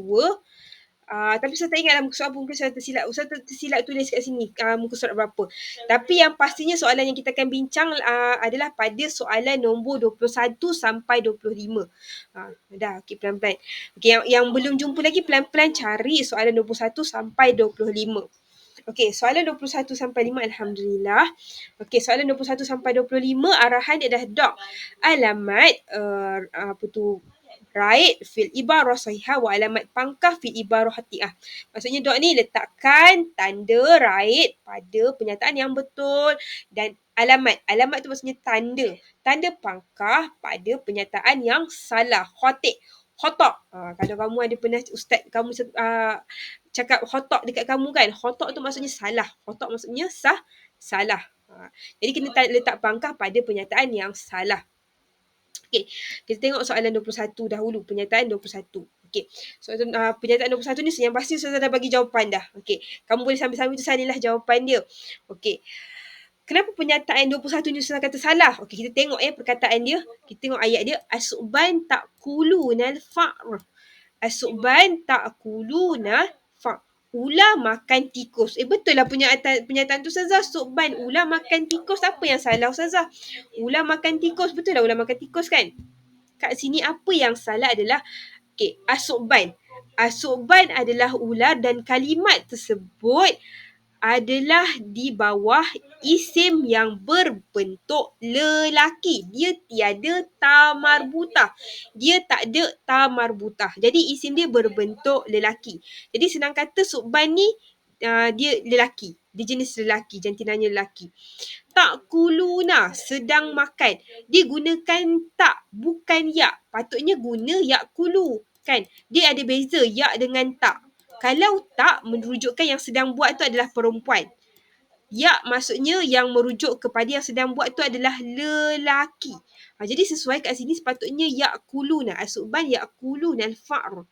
Tapi saya tak ingat dalam muka surat apa, mungkin saya tersilap. Saya tersilap tulis kat sini muka surat berapa. Tapi yang pastinya soalan yang kita akan bincang adalah pada soalan nombor 21 sampai 25. Dah, okey pelan-pelan. Okey, yang belum jumpa lagi pelan-pelan cari soalan 21 sampai 25. Okey, soalan 21 sampai 5 alhamdulillah. Okey, soalan 21 sampai 25 arahan dia dah dok. Alamat apa tu? Right fil ibarah sahihah wa alamat pangkah fil ibarah hatiah. Maksudnya dok ni letakkan tanda right pada pernyataan yang betul dan alamat. Alamat tu maksudnya tanda. Tanda pangkah pada pernyataan yang salah. Khotok. Kalau kamu ada pernah ustaz kamu cakap khotok dekat kamu kan. Khotok tu maksudnya salah. Khotok maksudnya salah. Jadi kena letak pangkah pada pernyataan yang salah. Okey, kita tengok soalan 21 dahulu, pernyataan 21. Okey, soalan pernyataan 21 ni yang pasti saya dah bagi jawapan dah. Okey, kamu boleh sambil-sambil tu salihlah jawapan dia. Okey, kenapa pernyataan 21 ni saya kata salah? Okey, kita tengok perkataan dia. Kita tengok ayat dia. As-su'ban ta'kulunal fa'r. As-su'ban ta'kulunal fa'r. Ular makan tikus. Betul lah pernyataan tu Ustazah. Su'ban, ular makan tikus. Apa yang salah Ustazah? Ular makan tikus. Betul lah ular makan tikus kan? Kat sini apa yang salah adalah as-su'ban. As-su'ban adalah ular dan kalimat tersebut adalah di bawah isim yang berbentuk lelaki. Dia tiada tamarbutah. Dia tak ada tamarbutah. Jadi isim dia berbentuk lelaki. Jadi senang kata su'ban ni dia lelaki. Dia jenis lelaki, jantinanya lelaki. Ta'kuluna, sedang makan. Dia gunakan tak, bukan ya. Patutnya guna ya'kulu. Kan? Dia ada beza ya dengan tak. Kalau tak, merujukkan yang sedang buat tu adalah perempuan. Ya maksudnya yang merujuk kepada yang sedang buat tu adalah lelaki. Jadi sesuai kat sini sepatutnya ya'kuluna. As-su'ban ya'kuluna al-fa'r.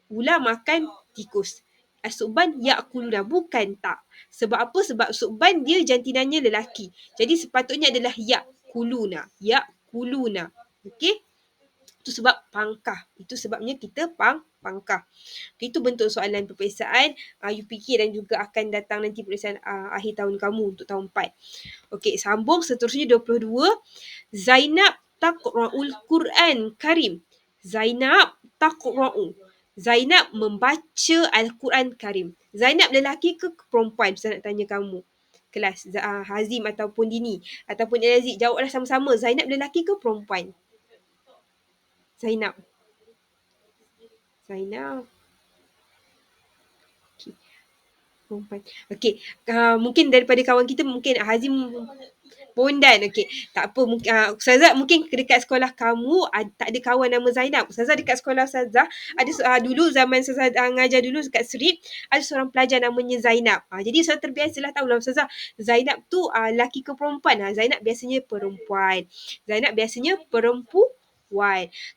Ular makan tikus. As-su'ban ya'kuluna, bukan tak. Sebab apa? Sebab su'ban dia jantinanya lelaki. Jadi sepatutnya adalah ya'kuluna. Ya'kuluna. Okey? Itu sebab pangkah. Itu sebabnya kita pangkah. Itu bentuk soalan peperiksaan UPK dan juga akan datang nanti peperiksaan akhir tahun kamu untuk tahun 4. Okey, sambung seterusnya 22. Zainab taqra'ul Quran Karim. Zainab taqra'u. Zainab membaca Al-Quran Karim. Zainab lelaki ke perempuan? Saya nak tanya kamu. Kelas Hazim ataupun Dini ataupun Aziz, jawablah sama-sama. Zainab lelaki ke perempuan? Zainab. Zainab. Okay. Perempuan. Okey, mungkin daripada kawan kita mungkin Hazim Bondan. Okey, tak apa, mungkin Ustazah mungkin dekat sekolah kamu tak ada kawan nama Zainab. Ustazah dekat sekolah Ustazah ada dulu zaman Ustazah ngajar dulu dekat Serip, ada seorang pelajar namanya Zainab. Jadi Ustazah terbiasalah tahulah Ustazah Zainab tu laki ke perempuan. Zainab biasanya perempuan. Zainab biasanya perempuan.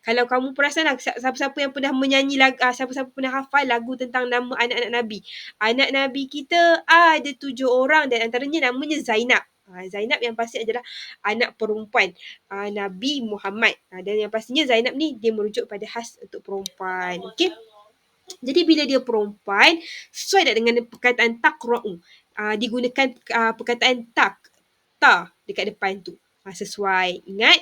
Kalau kamu perasan siapa-siapa yang pernah menyanyi lagu, siapa-siapa pernah hafal lagu tentang nama anak-anak Nabi. Anak Nabi kita ada 7 orang dan antaranya namanya Zainab. Zainab yang pasti adalah anak perempuan Nabi Muhammad. Dan yang pastinya Zainab ni dia merujuk pada khas untuk perempuan. Okey. Jadi bila dia perempuan, sesuai tak dengan perkataan taqra'u? Digunakan perkataan ta dekat depan tu. Sesuai. Ingat,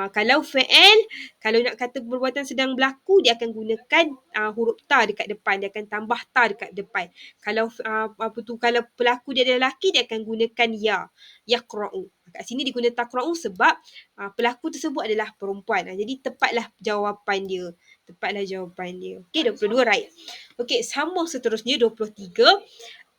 kalau fa'il, kalau nak kata perbuatan sedang berlaku, dia akan gunakan huruf ta dekat depan. Dia akan tambah ta dekat depan. Kalau kalau pelaku dia adalah lelaki, dia akan gunakan ya. Yaqra'u. Kat sini digunakan taqra'u sebab pelaku tersebut adalah perempuan. Jadi tepatlah jawapan dia. Okey, 22 right. Okey, sambung seterusnya 23.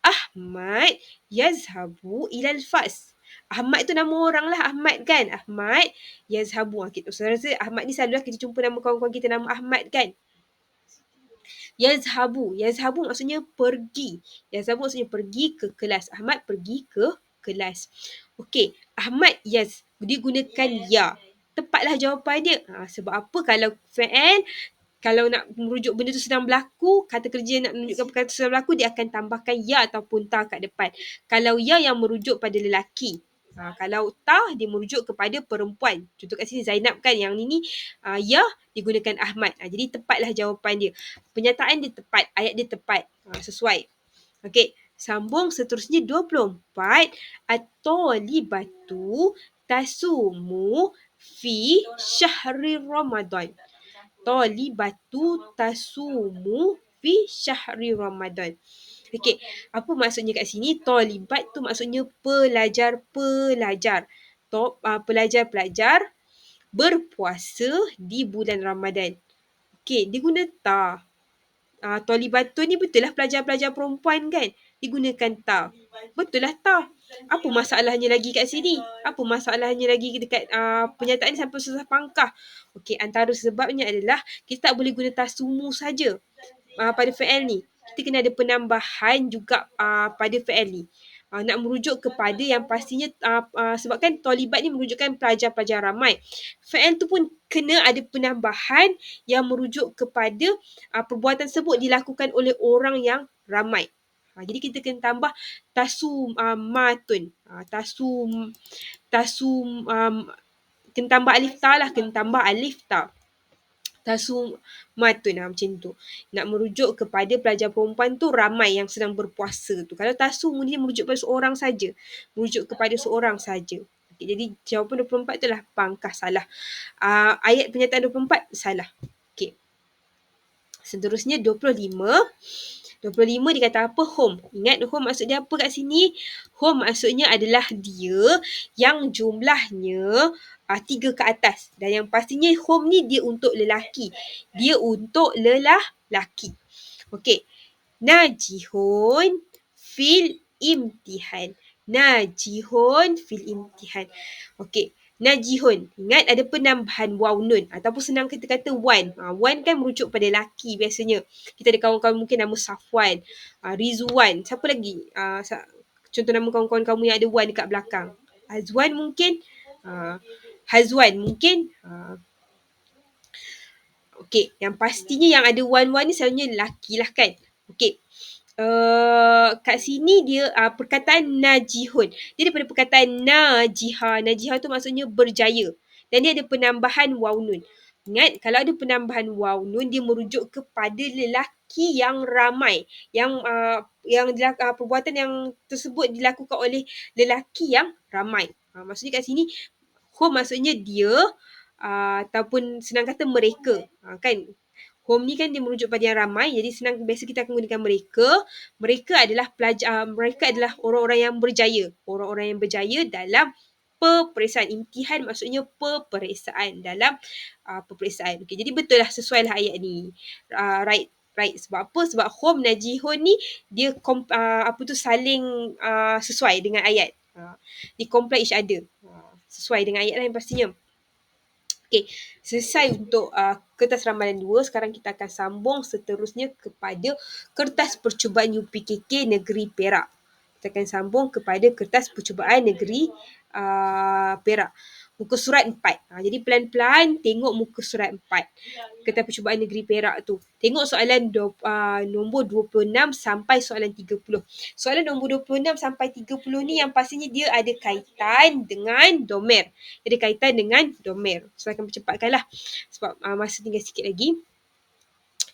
Ahmad yazhabu ilal fas. Ahmad tu nama orang lah, Ahmad kan? Ahmad yazhabu. Kita rasa Ahmad ni selalulah kita jumpa nama kawan-kawan kita nama Ahmad kan? Yazhabu. Yazhabu maksudnya pergi. Yazhabu maksudnya pergi ke kelas. Ahmad pergi ke kelas. Okey, Ahmad digunakan ya. Tepatlah jawapan dia. Sebab apa? Kalau fa'il, kalau nak merujuk benda tu sedang berlaku, kata kerja nak menunjukkan perkara tu sedang berlaku, dia akan tambahkan ya ataupun ta kat depan. Kalau ya yang merujuk pada lelaki. Kalau ta, dia merujuk kepada perempuan. Contoh kat sini Zainab kan, yang ini ya digunakan Ahmad. Jadi tepatlah jawapan dia. Penyataan dia tepat, ayat dia tepat. Sesuai. Okey, sambung seterusnya 24. At-talibatu tasumu fi syahri Ramadan. Talibatu tasumu fi syahri Ramadan. Okey, apa maksudnya kat sini? Talibat tu maksudnya pelajar-pelajar. Pelajar-pelajar berpuasa di bulan Ramadan. Okey, dia guna ta. Talibatun ni betul lah pelajar-pelajar perempuan kan? Digunakan ta. Betul lah ta. Apa masalahnya lagi kat sini? Apa masalahnya lagi dekat penyataan ni sampai susah pangkah? Okey, antara sebabnya adalah kita tak boleh guna tasumu saja pada fa'il ni. Kita kena ada penambahan juga pada fa'il ni. Nak merujuk kepada yang pastinya sebab kan talibat ni merujukkan pelajar-pelajar ramai. Fa'il tu pun kena ada penambahan yang merujuk kepada perbuatan tersebut dilakukan oleh orang yang ramai. Jadi kita kena tambah tasumatun. Kena tambah alif ta lah. Kena tambah alif ta. Tasumatun macam tu. Nak merujuk kepada pelajar perempuan tu ramai yang sedang berpuasa tu. Kalau tasum ni merujuk kepada seorang saja. Merujuk kepada seorang saja. Okay, jadi jawapan 24 tu lah pangkah salah. Ayat penyataan 24 salah. Okey. Seterusnya 25. 25 dia kata apa? Home. Ingat home maksud dia apa kat sini? Home maksudnya adalah dia yang jumlahnya 3 ke atas. Dan yang pastinya home ni dia untuk lelaki. Dia untuk lelaki. Okey. Najihun fil imtihan. Najihun fil imtihan. Okey. Najihun. Ingat ada penambahan waw nun. Ataupun senang kita kata wan. Wan kan merujuk pada lelaki biasanya. Kita ada kawan-kawan mungkin nama Safwan. Rizwan. Siapa lagi? Contoh nama kawan-kawan kamu yang ada wan dekat belakang. Azwan mungkin. Hazwan mungkin. Okey. Yang pastinya yang ada wan-wan ni selalunya lelaki lah kan. Okey. kat sini dia perkataan najihun. Dia daripada perkataan najiha. Najiha tu maksudnya berjaya. Dan dia ada penambahan waw nun. Ingat, kalau ada penambahan waw nun, dia merujuk kepada lelaki yang ramai. Yang perbuatan yang tersebut dilakukan oleh lelaki yang ramai. Maksudnya kat sini, hum maksudnya dia, ataupun senang kata mereka. Kan? Home ni kan dia merujuk pada yang ramai, jadi senang biasa kita akan gunakan mereka. Mereka adalah pelajar, mereka adalah orang-orang yang berjaya. Orang-orang yang berjaya dalam peperiksaan. Imtihan maksudnya peperiksaan, dalam peperiksaan. Okey, jadi betul lah, sesuai lah ayat ni. Right. Right. Sebab apa? Sebab home najihun ni dia saling sesuai dengan ayat. Dia compare each other. Sesuai dengan ayat lah yang pastinya. Okey, selesai untuk kertas ramalan 2. Sekarang kita akan sambung seterusnya kepada kertas percubaan UPKK Negeri Perak. Kita akan sambung kepada kertas percubaan Negeri Perak. Muka surat 4. Jadi pelan-pelan tengok muka surat 4. Kertas percubaan Negeri Perak tu. Tengok soalan nombor 26 sampai soalan 30. Soalan nombor 26 sampai 30 ni yang pastinya dia ada kaitan dengan domer. Ada kaitan dengan domer. So, akan percepatkan lah. Sebab masa tinggal sikit lagi.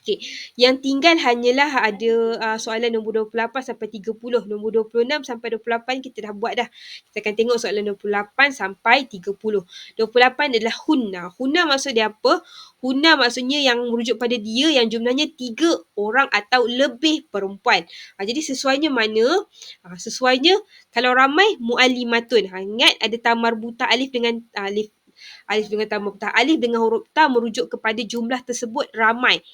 Okey, yang tinggal hanyalah ada soalan nombor 28 sampai 30. Nombor 26 sampai 28 kita dah buat dah. Kita akan tengok soalan 28 sampai 30. 28 adalah hunna. Hunna maksud dia apa? Hunna maksudnya yang merujuk pada dia yang jumlahnya 3 orang atau lebih perempuan. Jadi sesuainya mana? Sesuainya kalau ramai mu'allimatun. Ingat ada tamar buta alif dengan alif. Alif dengan tamar buta. Alif dengan huruf ta merujuk kepada jumlah tersebut ramai.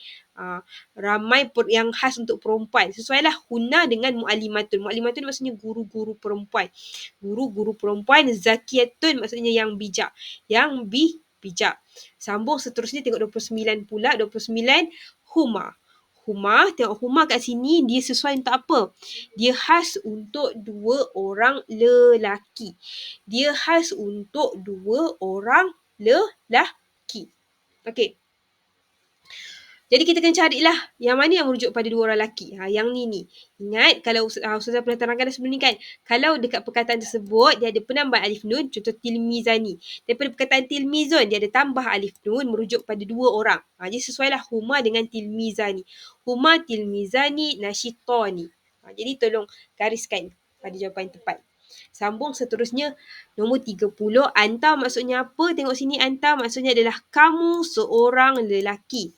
Ramai yang khas untuk perempuan. Sesuailah hunna dengan mu'allimatun. Mu'allimatun maksudnya guru-guru perempuan. Guru-guru perempuan. Zakiyatun maksudnya yang bijak. Yang bijak. Sambung seterusnya tengok 29 pula. 29 huma. Huma, tengok huma kat sini dia sesuai untuk apa? Dia khas untuk 2 orang lelaki. Dia khas untuk 2 orang lelaki. Okey. Jadi kita kena carilah yang mana yang merujuk pada 2 orang lelaki. Yang ni. Ingat kalau Ustazah pernah terangkan sebelum ni kan. Kalau dekat perkataan tersebut dia ada penambahan alif nun, contoh tilmizani. Daripada perkataan tilmizun dia ada tambah alif nun merujuk pada 2 orang. Jadi sesuailah huma dengan tilmizani. Huma tilmizani nasyitani. Jadi tolong gariskan pada jawapan tepat. Sambung seterusnya nombor 30. Anta maksudnya apa? Tengok sini, anta maksudnya adalah kamu seorang lelaki.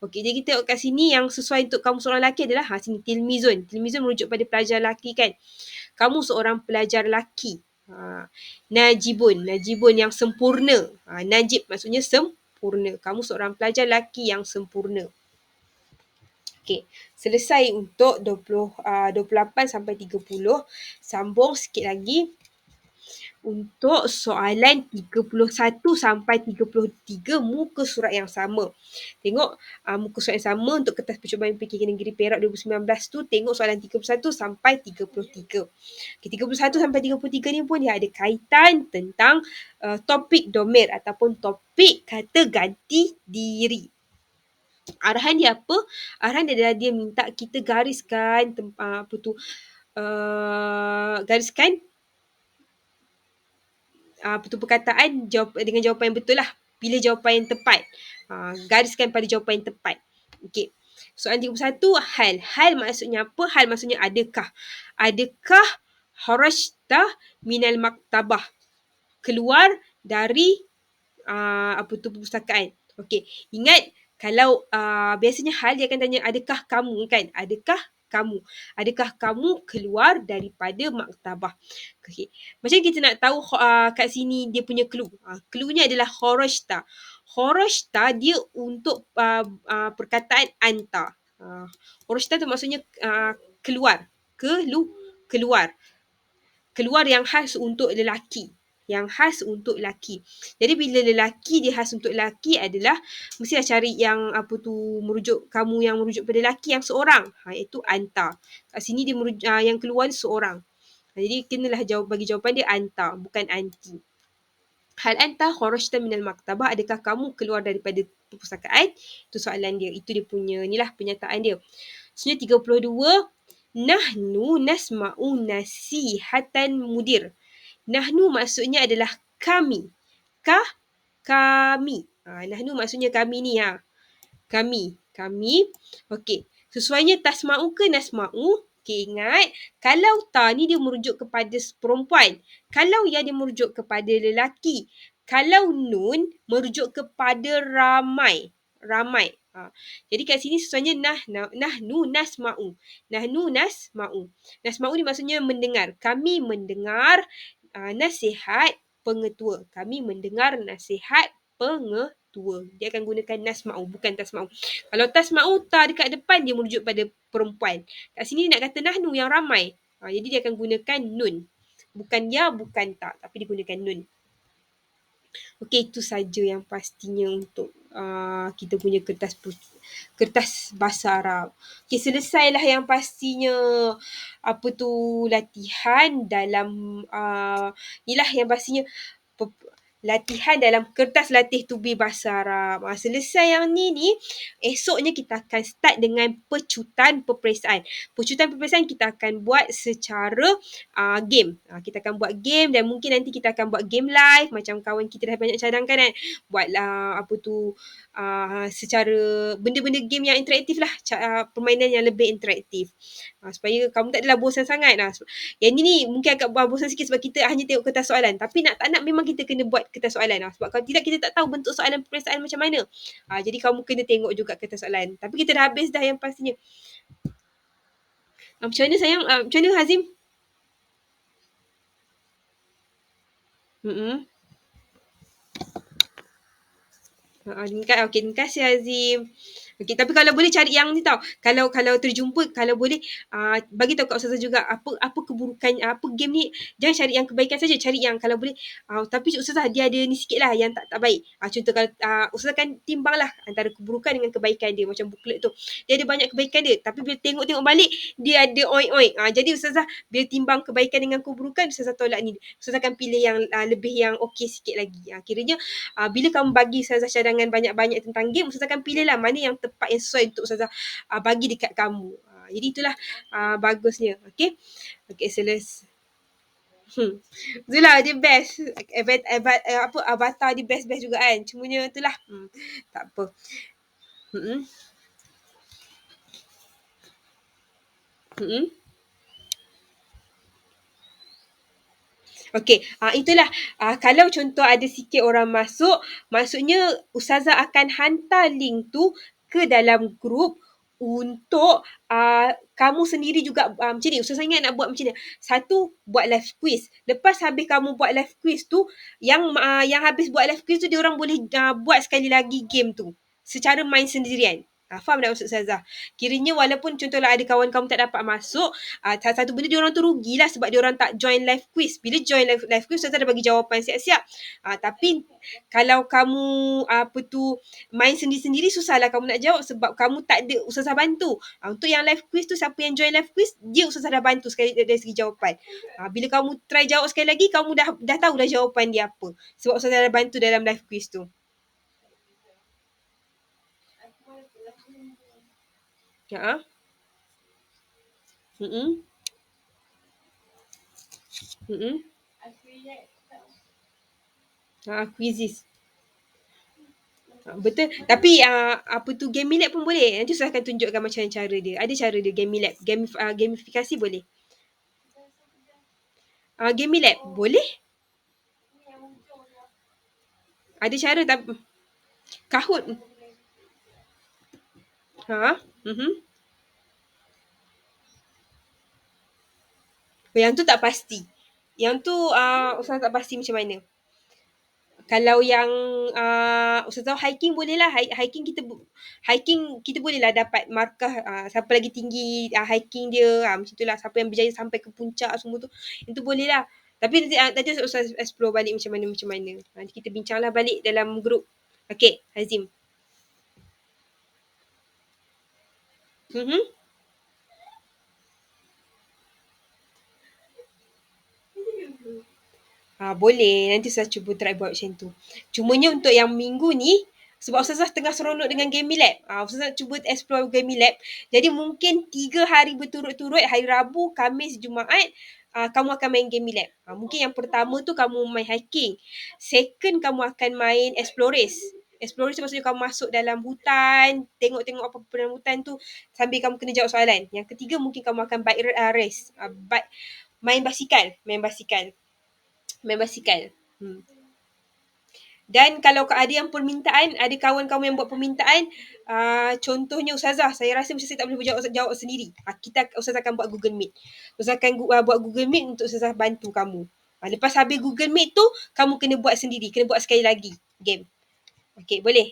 Okey, jadi kita tengok kat sini yang sesuai untuk kamu seorang lelaki adalah sini tilmizun. Tilmizun merujuk pada pelajar lelaki kan. Kamu seorang pelajar lelaki. Najibun. Najibun yang sempurna. Najib maksudnya sempurna. Kamu seorang pelajar lelaki yang sempurna. Okey, selesai untuk 28 sampai 30. Sambung sikit lagi untuk soalan 31 sampai 33 muka surat yang sama. Tengok muka surat yang sama untuk kertas percubaan PKK Negeri Perak 2019 tu, tengok soalan 31 sampai 33. Okay, 31 sampai 33 ni pun dia ada kaitan tentang topik domer ataupun topik kata ganti diri. Arahan dia apa? Arahan dia adalah dia minta kita gariskan gariskan perkataan dengan jawapan yang betul lah. Pilih jawapan yang tepat. Gariskan pada jawapan yang tepat. Okey. Soalan 31, hal. Hal maksudnya apa? Hal maksudnya adakah. Adakah kharajta minal maktabah? Keluar dari perpustakaan. Okey. Ingat, kalau biasanya hal dia akan tanya adakah kamu kan? Adakah kamu? Adakah kamu keluar daripada maktabah? Okay. Macam kita nak tahu kat sini dia punya clue. Clue-nya adalah kharajta. Kharajta dia untuk perkataan anta. Kharajta tu maksudnya keluar. Keluar. Keluar yang khas untuk lelaki. Yang khas untuk lelaki. Jadi bila lelaki dia khas untuk lelaki adalah mestilah cari yang merujuk kamu yang merujuk pada lelaki yang seorang. Iaitu anta. Kat sini dia yang keluar seorang. Jadi kenalah bagi jawapan dia anta, bukan anti. Hal anta kharajta minal maktabah, adakah kamu keluar daripada perpustakaan? Itu soalan dia. Itu dia punya inilah pernyataan dia. Sebenarnya 32 Nahnu nasma'u nasihatan mudir. Nahnu maksudnya adalah kami. Kah? Kami. Nahnu maksudnya kami ni ha. Kami. Kami. Okey. Sesuainya tasma'u ke nasma'u? Okey, ingat. Kalau ta ni dia merujuk kepada perempuan. Kalau ya dia merujuk kepada lelaki. Kalau nun merujuk kepada ramai. Ramai. Jadi kat sini sesuainya nahnu nasma'u. Nahnu nasma'u. Nasma'u ni maksudnya mendengar. Kami mendengar nasihat pengetua. Kami mendengar nasihat pengetua. Dia akan gunakan nasma'u, bukan tasma'u. Kalau tasma'u, ta dekat depan dia merujuk pada perempuan. Kat sini nak kata nahnu yang ramai. Jadi dia akan gunakan nun. Bukan ya, bukan tak. Tapi dia gunakan nun. Okey, itu saja yang pastinya untuk kita punya kertas bahasa Arab. Okey, selesailah yang pastinya apa tu latihan dalam inilah yang pastinya latihan dalam kertas latih tubi bahasa Arab. Selesai yang ni, esoknya kita akan start dengan pecutan peperiksaan. Pecutan peperiksaan kita akan buat secara game. Kita akan buat game dan mungkin nanti kita akan buat game live macam kawan kita dah banyak cadangkan kan. Buatlah apa tu secara benda-benda game yang interaktif lah. Permainan yang lebih interaktif. Supaya kamu tak adalah bosan sangat. Yang ni mungkin agak bosan sikit sebab kita hanya tengok kertas soalan. Tapi nak tak nak memang kita kena buat kertas soalan. Sebab kalau tidak kita tak tahu bentuk soalan peperiksaan macam mana. Jadi kamu kena tengok juga kertas soalan. Tapi kita dah habis dah yang pastinya. Macam mana sayang? Macam mana Hazim? Mm-mm. Terima kasih Azim. Okey, tapi kalau boleh cari yang ni tau. Kalau terjumpa, kalau boleh bagi tahu kat Ustazah juga apa keburukan apa game ni. Jangan cari yang kebaikan saja, cari yang kalau boleh tapi Ustazah dia ada ni sikit lah yang tak baik. Contoh kalau Ustazah kan timbang lah antara keburukan dengan kebaikan dia. Macam booklet tu. Dia ada banyak kebaikan dia. Tapi bila tengok-tengok balik, dia ada oink-oink. Jadi Ustazah bila timbang kebaikan dengan keburukan, Ustazah tolak ni. Ustazah akan pilih yang lebih yang okey sikit lagi. Kiranya bila kamu bagi Ustazah cadangan banyak-banyak tentang game, Ustazah akan pilih lah mana yang tepat yang sesuai untuk Ustazah bagi dekat kamu. Jadi itulah bagusnya. Okay. Okay, selesai. Itulah dia best. Apa avatar dia best-best juga kan. Cumanya itulah. Tak apa. Hmm. Hmm. Okey, itulah kalau contoh ada sikit orang masuk, maksudnya Ustazah akan hantar link tu ke dalam grup untuk kamu sendiri juga macam ni. Ustazah ingat nak buat macam ni. Satu, buat live quiz. Lepas habis kamu buat live quiz tu, yang habis buat live quiz tu, dia orang boleh buat sekali lagi game tu secara main sendirian. Faham tak maksud Ustazah? Kiranya walaupun contohlah ada kawan kamu tak dapat masuk, satu benda diorang tu rugilah sebab diorang tak join live quiz. Bila join live quiz, Ustazah dah bagi jawapan siap-siap. Tapi kalau kamu main sendiri-sendiri, susahlah kamu nak jawab sebab kamu tak ada Ustazah bantu. Untuk yang live quiz tu, siapa yang join live quiz, dia Ustazah dah bantu sekali dari segi jawapan. Bila kamu try jawab sekali lagi, kamu dah tahu dah jawapan dia apa. Sebab Ustazah dah bantu dalam live quiz tu. Ya. Hmm. Hmm. Quizzes. Betul. Tapi apa tu Game Lab pun boleh. Nanti saya akan tunjukkan macam mana cara dia. Ada cara dia Game Lab. Gamifikasi boleh. Game Lab boleh. Ada cara tapi Kahoot. Mhm. Yang tu tak pasti. Yang tu Ustaz tak pasti macam mana. Kalau yang Ustaz tahu hiking boleh lah. Hiking kita boleh lah dapat markah siapa lagi tinggi hiking dia. Macam tu lah. Siapa yang berjaya sampai ke puncak semua tu. Itu boleh lah. Tapi nanti Ustaz explore balik macam mana. Nanti kita bincang lah balik dalam grup. Okay, Hazim. Mhm. Boleh. Nanti saya cuba try buat macam tu. Cumanya untuk yang minggu ni, Sebab Ustazah tengah seronok dengan Gaming Lab. Ustazah nak cuba explore Gaming Lab. Jadi mungkin 3 hari berturut-turut, hari Rabu, Khamis, Jumaat, kamu akan main Gaming Lab. Mungkin yang pertama tu kamu main hiking. Second, kamu akan main Explorers. Explorers tu maksudnya kamu masuk dalam hutan, tengok-tengok apa-apa dalam hutan tu sambil kamu kena jawab soalan. Yang ketiga, mungkin kamu akan bike race. Main basikal. Main basikal. Dan kalau ada yang permintaan, ada kawan-kawan yang buat permintaan, contohnya Ustazah, saya rasa macam saya tak boleh jawab sendiri. Ustazah akan buat Google Meet. Ustazah akan buat Google Meet untuk Ustazah bantu kamu. Lepas habis Google Meet tu, kamu kena buat sendiri. Kena buat sekali lagi game. Okey, boleh?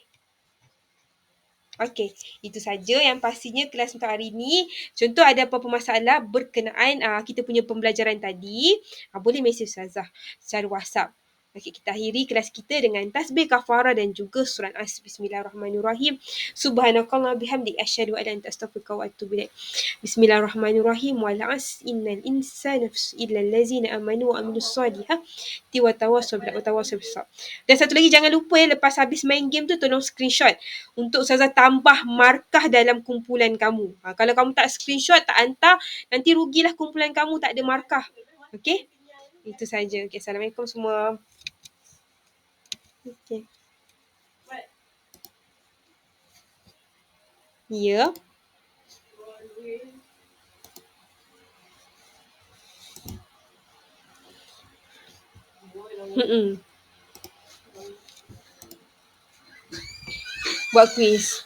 Okey, itu saja yang pastinya kelas untuk hari ini. Contoh ada apa-apa masalah berkenaan kita punya pembelajaran tadi, boleh mesej Ustazah secara WhatsApp. Okey, kita akhiri kelas kita dengan tasbih kafarah dan juga surah As. Bismillahirrahmanirrahim. Subhanakallah bihamdik asyhadu an la ilaha illa anta astaghfiruka wa atubu ilaik. Bismillahirrahmanirrahim. Wal 'asr innal insana illa allazina amanu wa amilus solihah wa tawassaw bil haqqi wa tawassaw bis sabr. Dan satu lagi, jangan lupa ya, lepas habis main game tu tolong screenshot untuk Ustazah tambah markah dalam kumpulan kamu. Kalau kamu tak screenshot, tak hantar, nanti rugilah kumpulan kamu tak ada markah. Okey? Itu saja. Okey, Assalamualaikum semua. Okey. Ya. Buat quiz.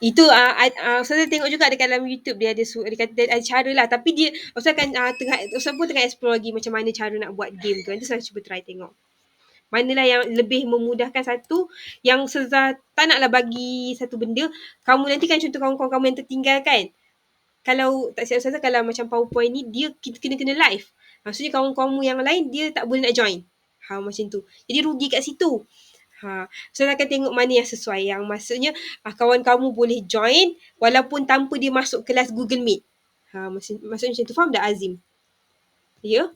Itu Ustazah tengok juga dekat dalam YouTube, dia ada ada cara lah, tapi dia Ustazah akan Ustazah pun tengah explore lagi macam mana cara nak buat game tu. Nanti Ustazah cuba try tengok. Manalah yang lebih memudahkan satu, yang Ustazah tak naklah bagi satu benda. Kamu nanti kan contoh kawan-kawan kamu yang tertinggal kan. Kalau tak silap Ustazah, kalau macam PowerPoint ni dia kita kena live. Maksudnya kawan-kawanmu yang lain dia tak boleh nak join. Macam tu. Jadi rugi kat situ. Ustazah akan tengok mana yang sesuai. Yang maksudnya kawan kamu boleh join walaupun tanpa dia masuk kelas Google Meet. Maksudnya macam tu. Faham tak Azim? Ya?